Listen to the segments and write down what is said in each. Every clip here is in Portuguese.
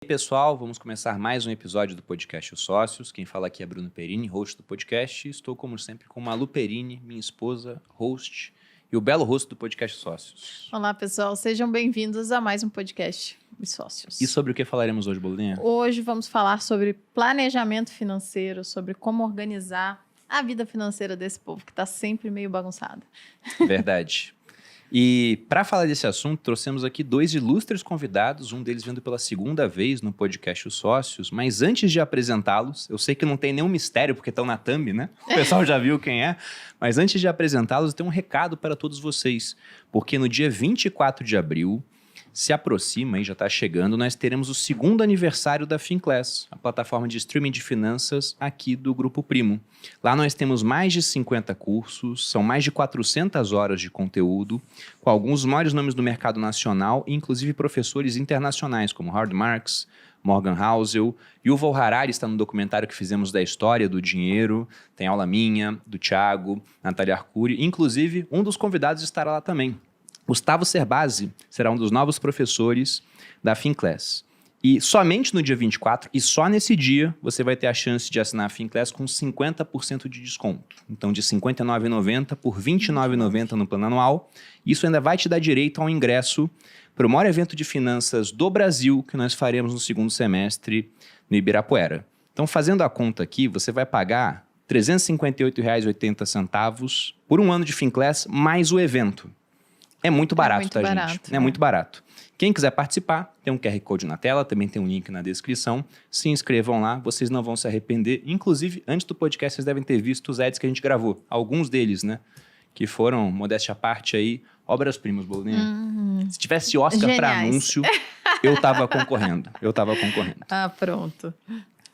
E aí, pessoal, vamos começar mais um episódio do podcast Os Sócios. Quem fala aqui é Bruno Perini, host do podcast. Estou, como sempre, com Malu Perini, minha esposa, host, e o belo rosto do podcast Sócios. Olá, pessoal. Sejam bem-vindos a mais um podcast Os Sócios. E sobre o que falaremos hoje, Bolinha? Hoje vamos falar sobre planejamento financeiro, sobre como organizar a vida financeira desse povo, que está sempre meio bagunçada. Verdade. E para falar desse assunto, trouxemos aqui dois ilustres convidados, um deles vindo pela segunda vez no podcast Os Sócios, mas antes de apresentá-los, eu sei que não tem nenhum mistério porque estão na thumb, né? O pessoal já viu quem é, mas antes de apresentá-los, eu tenho um recado para todos vocês, porque no dia 24 de abril, se aproxima e já está chegando, nós teremos o segundo aniversário da Finclass, a plataforma de streaming de finanças aqui do Grupo Primo. Lá nós temos mais de 50 cursos, são mais de 400 horas de conteúdo, com alguns dos maiores nomes do mercado nacional, e inclusive professores internacionais, como Howard Marks, Morgan Housel, Yuval Harari está no documentário que fizemos da história do dinheiro, tem aula minha, do Thiago, Natália Arcuri, inclusive um dos convidados estará lá também. Gustavo Cerbasi será um dos novos professores da Finclass. E somente no dia 24, e só nesse dia, você vai ter a chance de assinar a Finclass com 50% de desconto. Então, de R$ 59,90 por R$ 29,90 no plano anual. Isso ainda vai te dar direito ao ingresso para o maior evento de finanças do Brasil que nós faremos no segundo semestre no Ibirapuera. Então, fazendo a conta aqui, você vai pagar R$ 358,80 por um ano de Finclass mais o evento. É muito barato, muito tá, barato, gente? É muito barato. Quem quiser participar, tem um QR Code na tela, também tem um link na descrição. Se inscrevam lá, vocês não vão se arrepender. Inclusive, antes do podcast, vocês devem ter visto os ads que a gente gravou. Alguns deles, né? Que foram, modéstia à parte aí, obras-primas, Bolinha. Se tivesse Oscar para anúncio, eu tava concorrendo. Ah, pronto.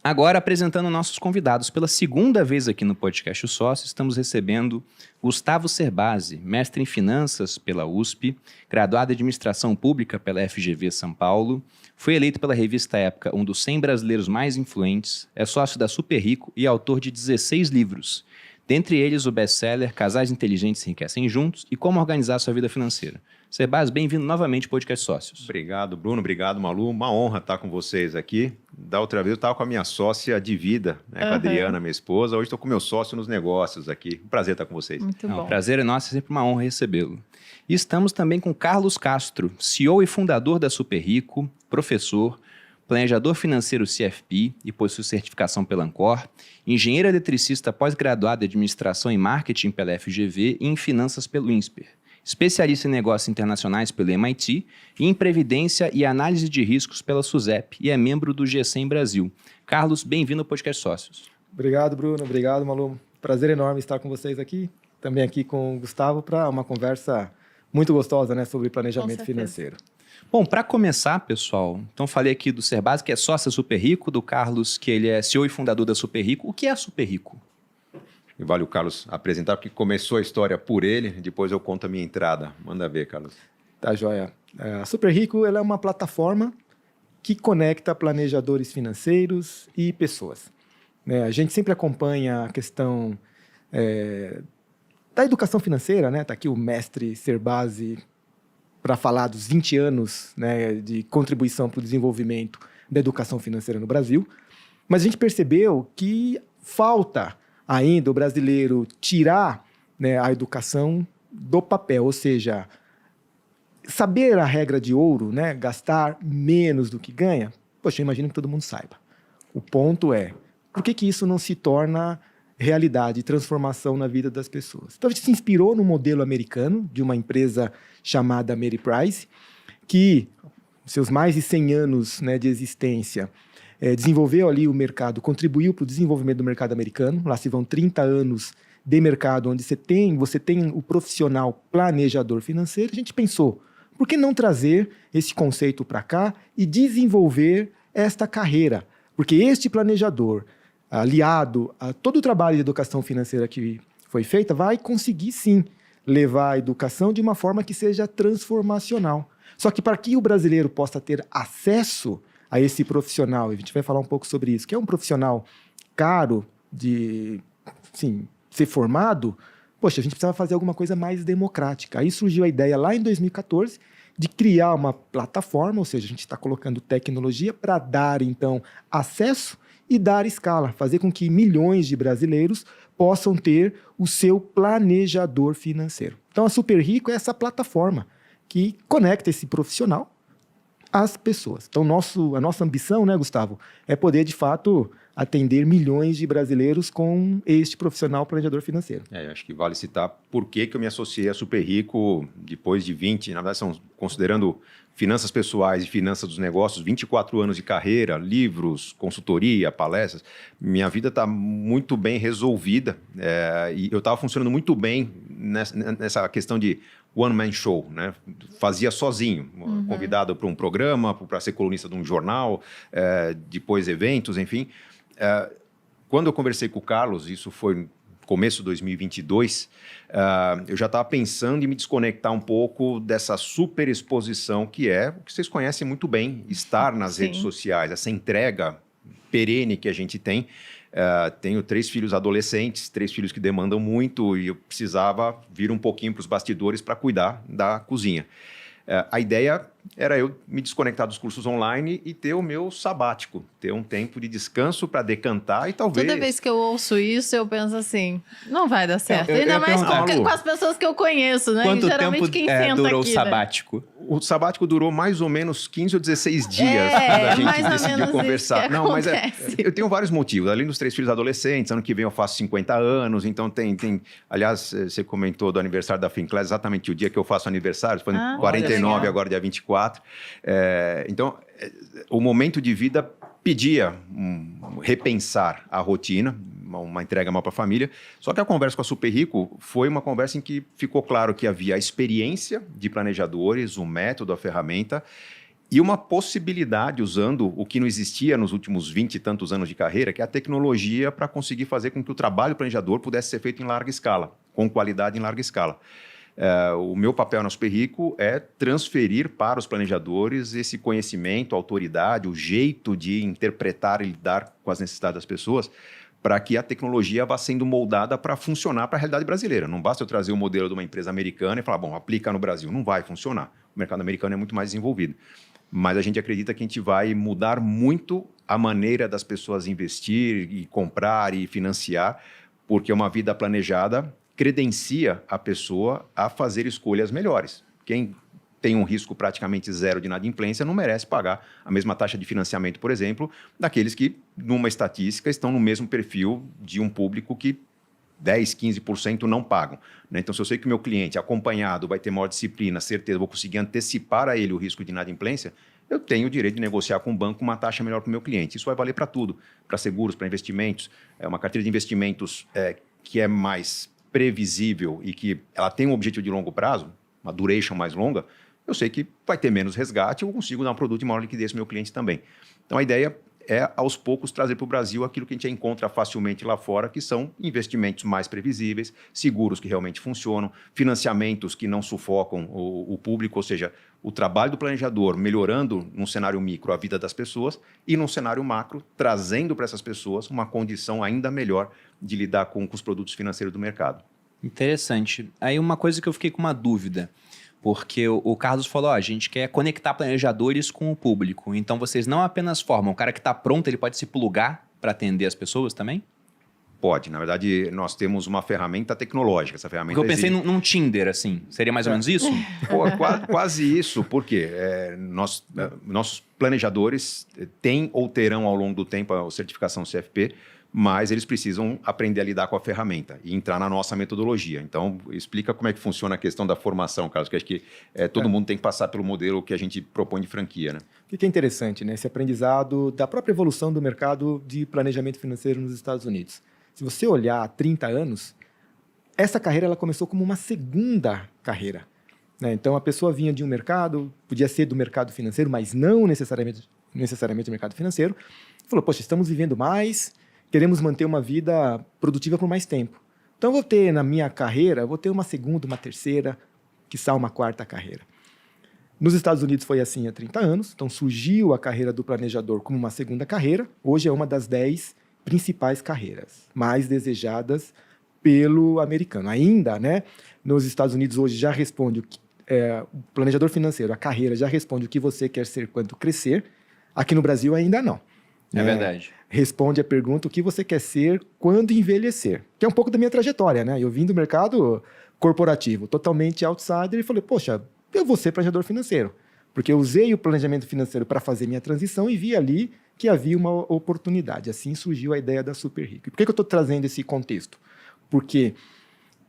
Agora, apresentando nossos convidados. Pela segunda vez aqui no podcast O Sócio, estamos recebendo Gustavo Cerbasi, mestre em Finanças pela USP, graduado em Administração Pública pela FGV São Paulo, foi eleito pela revista Época um dos 100 brasileiros mais influentes, é sócio da Super Rico e autor de 16 livros, dentre eles o best-seller Casais Inteligentes Enriquecem Juntos e Como Organizar Sua Vida Financeira. Cerbasi, bem-vindo novamente ao podcast Sócios. Obrigado, Bruno. Obrigado, Malu. Uma honra estar com vocês aqui. Da outra vez eu estava com a minha sócia de vida, né, com a Adriana, minha esposa. Hoje estou com o meu sócio nos negócios aqui. Um prazer estar com vocês. Muito bom. O prazer é nosso, é sempre uma honra recebê-lo. E estamos também com Carlos Castro, CEO e fundador da Super Rico, professor, planejador financeiro CFP e possui certificação pela Ancor, engenheiro eletricista pós-graduado em Administração e Marketing pela FGV e em Finanças pelo INSPER. Especialista em negócios internacionais pelo MIT e em previdência e análise de riscos pela SUSEP e é membro do G100 Brasil. Carlos, bem-vindo ao podcast Sócios. Obrigado, Bruno. Obrigado, Malu. Prazer enorme estar com vocês aqui. Também aqui com o Gustavo para uma conversa muito gostosa, né, sobre planejamento financeiro. Bom, para começar, pessoal, então falei aqui do Cerbasi, que é sócio da Super Rico, do Carlos, que ele é CEO e fundador da Super Rico. O que é a Super Rico? E vale o Carlos apresentar, porque começou a história por ele, depois eu conto a minha entrada. Manda ver, Carlos. Tá, joia. A Super Rico ela é uma plataforma que conecta planejadores financeiros e pessoas. Né? A gente sempre acompanha a questão da educação financeira, né? Tá aqui o mestre Cerbasi para falar dos 20 anos, né, de contribuição para o desenvolvimento da educação financeira no Brasil. Mas a gente percebeu que falta ainda o brasileiro tirar, né, a educação do papel, ou seja, saber a regra de ouro, né, gastar menos do que ganha. Poxa, eu imagino que todo mundo saiba. O ponto é, por que isso não se torna realidade, transformação na vida das pessoas? Então a gente se inspirou no modelo americano de uma empresa chamada Ameriprise, que seus mais de 100 anos, né, de existência, desenvolveu ali o mercado, contribuiu para o desenvolvimento do mercado americano. Lá se vão 30 anos de mercado, onde você tem o profissional planejador financeiro. A gente pensou, por que não trazer esse conceito para cá e desenvolver esta carreira? Porque este planejador, aliado a todo o trabalho de educação financeira que foi feita, vai conseguir sim levar a educação de uma forma que seja transformacional. Só que para que o brasileiro possa ter acesso a esse profissional, e a gente vai falar um pouco sobre isso, que é um profissional caro de ser formado, poxa, a gente precisava fazer alguma coisa mais democrática. Aí surgiu a ideia lá em 2014 de criar uma plataforma, ou seja, a gente está colocando tecnologia para dar, então, acesso e dar escala, fazer com que milhões de brasileiros possam ter o seu planejador financeiro. Então, a Super Rico é essa plataforma que conecta esse profissional às pessoas. Então, a nossa ambição, né, Gustavo, é poder, de fato, atender milhões de brasileiros com este profissional planejador financeiro. Acho que vale citar por que eu me associei a Super Rico depois de 20, na verdade, são, considerando finanças pessoais e finanças dos negócios, 24 anos de carreira, livros, consultoria, palestras. Minha vida está muito bem resolvida e eu estava funcionando muito bem nessa questão de one-man show, né? Fazia sozinho, convidado para um programa, para ser colunista de um jornal, depois eventos, enfim. Quando eu conversei com o Carlos, isso foi no começo de 2022, eu já estava pensando em me desconectar um pouco dessa super exposição que é o que vocês conhecem muito bem, estar nas redes sociais, essa entrega perene que a gente tem. Tenho 3 filhos adolescentes, 3 filhos que demandam muito e eu precisava vir um pouquinho para os bastidores para cuidar da cozinha. A ideia era eu me desconectar dos cursos online e ter o meu sabático, ter um tempo de descanso para decantar e talvez... Toda vez que eu ouço isso, eu penso assim, não vai dar certo. Eu Ainda mais perguntar, com as pessoas que eu conheço, né? Quanto Geralmente tempo quem senta durou aqui, o sabático? Né? O sabático durou mais ou menos 15 ou 16 dias É, da gente mais ou decidiu menos conversar. isso que Não, mas acontece. eu tenho vários motivos. Além dos 3 filhos adolescentes, ano que vem eu faço 50 anos, então tem... Aliás, você comentou do aniversário da Finclass, exatamente o dia que eu faço aniversário, foi 49, legal. agora dia 24. Então, o momento de vida pedia repensar a rotina, uma entrega maior para a família. Só que a conversa com a Super Rico foi uma conversa em que ficou claro que havia a experiência de planejadores, o método, a ferramenta e uma possibilidade, usando o que não existia nos últimos 20 e tantos anos de carreira, que é a tecnologia para conseguir fazer com que o trabalho do planejador pudesse ser feito em larga escala, com qualidade em larga escala. O meu papel na Super Rico é transferir para os planejadores esse conhecimento, a autoridade, o jeito de interpretar e lidar com as necessidades das pessoas, para que a tecnologia vá sendo moldada para funcionar para a realidade brasileira. Não basta eu trazer o modelo de uma empresa americana e falar, bom, aplica no Brasil. Não vai funcionar. O mercado americano é muito mais desenvolvido. Mas a gente acredita que a gente vai mudar muito a maneira das pessoas investir e comprar e financiar, porque uma vida planejada credencia a pessoa a fazer escolhas melhores. Quem tem um risco praticamente zero de inadimplência não merece pagar a mesma taxa de financiamento, por exemplo, daqueles que, numa estatística, estão no mesmo perfil de um público que 10%, 15% não pagam. Né? Então, se eu sei que o meu cliente acompanhado vai ter maior disciplina, certeza, vou conseguir antecipar a ele o risco de inadimplência, eu tenho o direito de negociar com o banco uma taxa melhor para o meu cliente. Isso vai valer para tudo, para seguros, para investimentos. É uma carteira de investimentos que é mais previsível e que ela tem um objetivo de longo prazo, uma duration mais longa, eu sei que vai ter menos resgate e eu consigo dar um produto de maior liquidez para o meu cliente também. Então, a ideia é, aos poucos, trazer para o Brasil aquilo que a gente encontra facilmente lá fora, que são investimentos mais previsíveis, seguros que realmente funcionam, financiamentos que não sufocam o público, ou seja, o trabalho do planejador melhorando num cenário micro a vida das pessoas e num cenário macro, trazendo para essas pessoas uma condição ainda melhor de lidar com os produtos financeiros do mercado. Interessante. Aí uma coisa que eu fiquei com uma dúvida, porque o Carlos falou, a gente quer conectar planejadores com o público, então vocês não apenas formam, o cara que está pronto, ele pode se plugar para atender as pessoas também? Pode. Na verdade, nós temos uma ferramenta tecnológica. Essa ferramenta Porque eu pensei num Tinder, assim. Seria mais ou menos isso? Pô, quase isso. Por quê? Nossos planejadores têm ou terão ao longo do tempo a certificação CFP, mas eles precisam aprender a lidar com a ferramenta e entrar na nossa metodologia. Então, explica como é que funciona a questão da formação, Carlos, que acho que todo mundo tem que passar pelo modelo que a gente propõe de franquia, né? O que é interessante, né? Esse aprendizado da própria evolução do mercado de planejamento financeiro nos Estados Unidos. Se você olhar há 30 anos, essa carreira ela começou como uma segunda carreira. Né? Então, a pessoa vinha de um mercado, podia ser do mercado financeiro, mas não necessariamente do mercado financeiro. Falou, poxa, estamos vivendo mais, queremos manter uma vida produtiva por mais tempo. Então, vou ter na minha carreira, vou ter uma segunda, uma terceira, quiçá uma quarta carreira. Nos Estados Unidos foi assim há 30 anos, então surgiu a carreira do planejador como uma segunda carreira, hoje é uma das 10 principais carreiras mais desejadas pelo americano. Ainda, né, nos Estados Unidos hoje já responde o planejador financeiro, a carreira já responde o que você quer ser quando crescer. Aqui no Brasil ainda não. É verdade. Responde a pergunta o que você quer ser quando envelhecer. Que é um pouco da minha trajetória, né? Eu vim do mercado corporativo, totalmente outsider, e falei, poxa, eu vou ser planejador financeiro. Porque eu usei o planejamento financeiro para fazer minha transição e vi ali que havia uma oportunidade. Assim surgiu a ideia da Super Rico. E por que eu estou trazendo esse contexto? Porque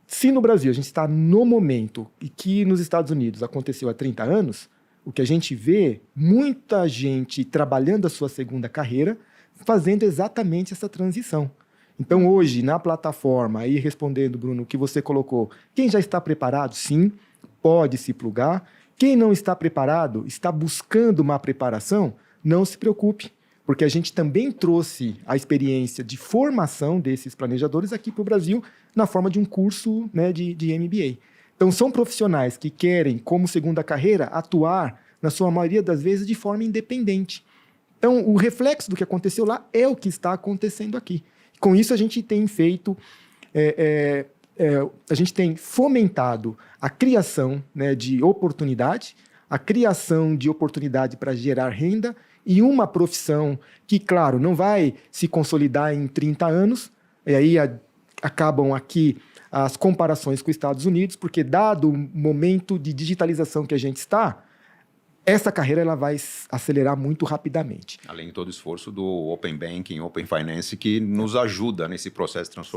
se no Brasil a gente está no momento e que nos Estados Unidos aconteceu há 30 anos, o que a gente vê, muita gente trabalhando a sua segunda carreira, fazendo exatamente essa transição. Então, hoje, na plataforma, aí respondendo, Bruno, o que você colocou, quem já está preparado, sim, pode se plugar. Quem não está preparado, está buscando uma preparação, não se preocupe, porque a gente também trouxe a experiência de formação desses planejadores aqui para o Brasil na forma de um curso, né, de MBA. Então, são profissionais que querem, como segunda carreira, atuar, na sua maioria das vezes, de forma independente. Então, o reflexo do que aconteceu lá é o que está acontecendo aqui. Com isso, a gente tem feito, a gente tem fomentado a criação, né, de oportunidade, a criação de oportunidade para gerar renda e uma profissão que, claro, não vai se consolidar em 30 anos, e aí acabam aqui as comparações com os Estados Unidos, porque dado o momento de digitalização que a gente está, essa carreira ela vai acelerar muito rapidamente. Além de todo o esforço do Open Banking, Open Finance, que nos ajuda nesse processo de transformação.